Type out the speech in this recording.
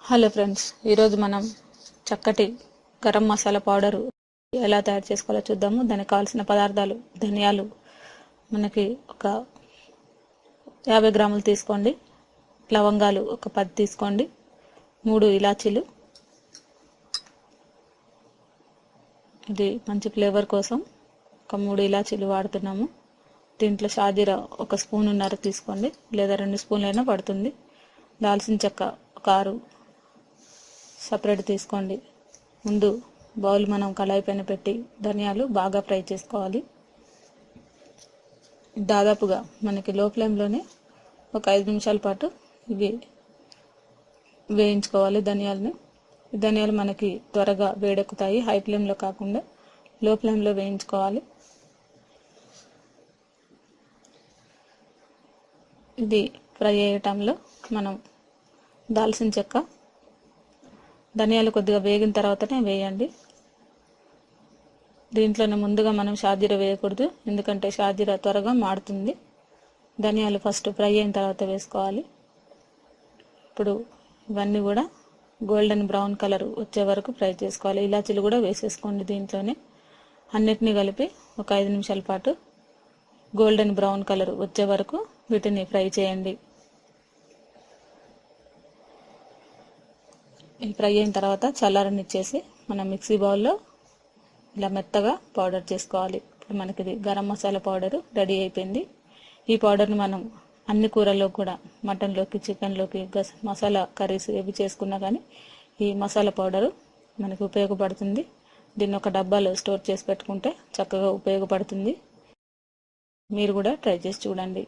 Hello friends, ఈరోజు మనం చక్కటి గరం మసాలా పౌడర్ ఎలా తయారు చేసుకోవాలో చూద్దాము. దానికి కావాల్సిన పదార్థాలు: ధనియాలు మనకి ఒక 50 గ్రాములు తీసుకోండి, లవంగాలు ఒక 10 తీసుకోండి, 3 ఇలాచీలు, ఇది మంచి ఫ్లేవర్ కోసం ఒక 3 ఇలాచీలు వాడుతున్నాము. దీంట్లో షాజీరా ఒక స్పూన్నర తీసుకోండి, లేదా 2 స్పూన్లైనా పడుతుంది. దాల్చిన చెక్క ఒక 6 సపరేట్ తీసుకోండి. ముందు బౌల్ మనం కళాయి పైన పెట్టి ధనియాలు బాగా ఫ్రై చేసుకోవాలి. దాదాపుగా మనకి లో ఫ్లేమ్లోనే ఒక 5 నిమిషాల పాటు ఇవి వేయించుకోవాలి. ధనియాలు మనకి త్వరగా వేడెక్కుతాయి. హై ఫ్లేమ్లో కాకుండా లో ఫ్లేమ్లో వేయించుకోవాలి. ఇది ఫ్రై అయ్యే టైంలో మనం దాల్చిన చెక్క, ధనియాలు కొద్దిగా వేగిన తర్వాతనే వేయండి. దీంట్లోనే ముందుగా మనం షాజీరా వేయకూడదు, ఎందుకంటే షాజీరా త్వరగా మాడుతుంది. ధనియాలు ఫస్ట్ ఫ్రై అయిన తర్వాత వేసుకోవాలి. ఇప్పుడు ఇవన్నీ కూడా గోల్డెన్ బ్రౌన్ కలర్ వచ్చే వరకు ఫ్రై చేసుకోవాలి. ఇలాచీలు కూడా వేసేసుకోండి. దీంట్లోనే అన్నిటినీ కలిపి ఒక 5 నిమిషాల పాటు గోల్డెన్ బ్రౌన్ కలర్ వచ్చే వరకు వీటిని ఫ్రై చేయండి. ఈ ఫ్రై అయిన తర్వాత చల్లారనిచ్చేసి మనం మిక్సీ బౌల్లో ఇలా మెత్తగా పౌడర్ చేసుకోవాలి. ఇప్పుడు మనకి ఇది గరం మసాలా పౌడర్ రెడీ అయిపోయింది. ఈ పౌడర్ని మనం అన్ని కూరల్లో కూడా, మటన్లోకి, చికెన్లోకి, మసాలా కర్రీస్ ఏవి చేసుకున్నా కానీ ఈ మసాలా పౌడరు మనకి ఉపయోగపడుతుంది. దీన్ని ఒక డబ్బాలో స్టోర్ చేసి పెట్టుకుంటే చక్కగా ఉపయోగపడుతుంది. మీరు కూడా ట్రై చేసి చూడండి.